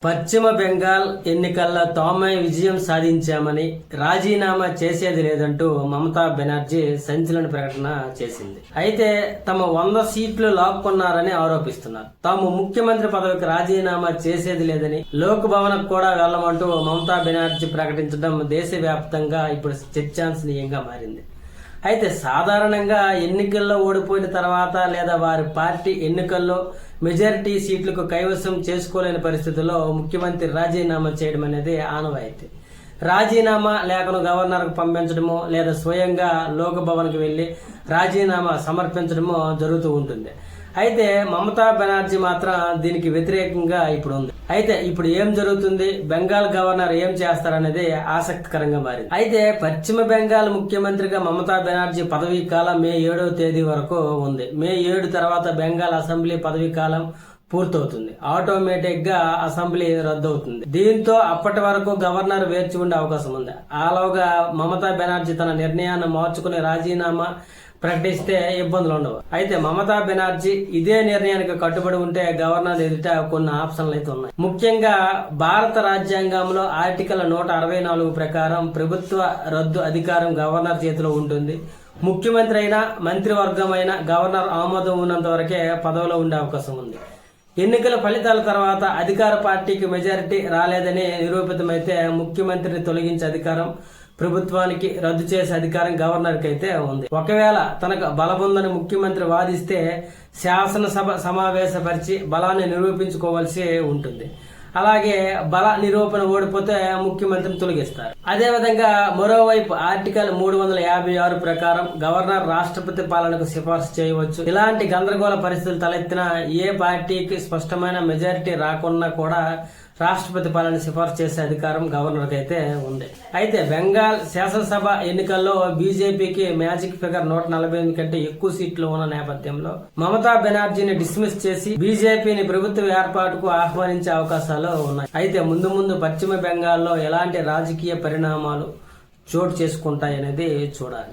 పశ్చిమ బెంగాల్ ఎన్నికల్లో తామే విజయం సాధించామని రాజీనామా చేసేది లేదంటూ మమతా బెనర్జీ సంచలన ప్రకటన చేసింది. అయితే తమ 100 సీట్లు లాక్కున్నారని ఆరోపిస్తున్నారు. తాము ముఖ్యమంత్రి పదవికి రాజీనామా చేసేది లేదని లోక్ భవన్ కూడా వెళ్లమంటూ మమతా బెనర్జీ ప్రకటించడం దేశవ్యాప్తంగా ఇప్పుడు చర్చాంశనీయంగా మారింది. అయితే సాధారణంగా ఎన్నికల్లో ఓడిపోయిన తర్వాత లేదా వారి పార్టీ ఎన్నికల్లో మెజారిటీ సీట్లకు కైవసం చేసుకోలేని పరిస్థితుల్లో ముఖ్యమంత్రి రాజీనామా చేయడం అనేది ఆనవాయితీ. రాజీనామా లేఖను గవర్నర్కు పంపించడమో లేదా స్వయంగా లోక్ భవన్కి వెళ్లి రాజీనామా సమర్పించడమో జరుగుతూ ఉంటుంది. అయితే మమతా బెనర్జీ మాత్రం దీనికి వ్యతిరేకంగా ఇప్పుడు ఉంది. అయితే ఇప్పుడు ఏం జరుగుతుంది, బెంగాల్ గవర్నర్ ఏం చేస్తారనేది ఆసక్తికరంగా మారింది. అయితే పశ్చిమ బెంగాల్ ముఖ్యమంత్రిగా మమతా బెనర్జీ పదవీ కాలం మే 7వ తేదీ వరకు ఉంది. మే 7 తర్వాత బెంగాల్ అసెంబ్లీ పదవీ కాలం పూర్తవుతుంది. ఆటోమేటిక్ గా అసెంబ్లీ రద్దవుతుంది. దీంతో అప్పటి వరకు గవర్నర్ వేచి ఉండే అవకాశం ఉంది. ఆలోగా మమతా బెనర్జీ తన నిర్ణయాన్ని మార్చుకుని రాజీనామా ప్రకటిస్తే ఇబ్బందులు ఉండవు. అయితే మమతా బెనర్జీ ఇదే నిర్ణయానికి కట్టుబడి ఉంటే గవర్నర్ ఎదుట కొన్ని ఆప్షన్లు అయితే ఉన్నాయి. ముఖ్యంగా భారత రాజ్యాంగంలో ఆర్టికల్ 164 ప్రకారం ప్రభుత్వ రద్దు అధికారం గవర్నర్ చేతిలో ఉంటుంది. ముఖ్యమంత్రి అయినా మంత్రివర్గం అయినా గవర్నర్ ఆమోదం ఉన్నంత వరకే పదవిలో ఉండే అవకాశం ఉంది. ఎన్నికల ఫలితాల తర్వాత అధికార పార్టీకి మెజారిటీ రాలేదని నిరూపితమైతే ముఖ్యమంత్రిని తొలగించే అధికారం ప్రభుత్వానికి, రద్దు చేసే అధికారం గవర్నర్కి అయితే ఉంది. ఒకవేళ తనకు బలముందని ముఖ్యమంత్రి వాదిస్తే శాసనసభ సమావేశపరిచి బలాన్ని నిరూపించుకోవాల్సి ఉంటుంది. అలాగే బల నిరూపణ ఓడిపోతే ముఖ్యమంత్రిని తొలగిస్తారు. అదేవిధంగా మరోవైపు ఆర్టికల్ 356 ప్రకారం గవర్నర్ రాష్ట్రపతి పాలనకు సిఫార్సు చేయవచ్చు. ఇలాంటి గందరగోళ పరిస్థితులు తలెత్తిన ఏ పార్టీకి స్పష్టమైన మెజారిటీ రాకున్నా కూడా రాష్ట్రపతి పాలన సిఫార్సు చేసే అధికారం గవర్నర్కి అయితే ఉంది. అయితే బెంగాల్ శాసనసభ ఎన్నికల్లో బీజేపీకి మ్యాజిక్ ఫిగర్ 148 కంటే ఎక్కువ సీట్లు ఉన్న నేపథ్యంలో మమతా బెనర్జీని డిస్మిస్ చేసి బీజేపీని ప్రభుత్వ ఏర్పాటుకు ఆహ్వానించే అవకాశాలు ఉన్నాయి. అయితే ముందు పశ్చిమ బెంగాల్లో ఎలాంటి రాజకీయ పరిణామాలు చోటు చేసుకుంటాయనేది చూడాలి.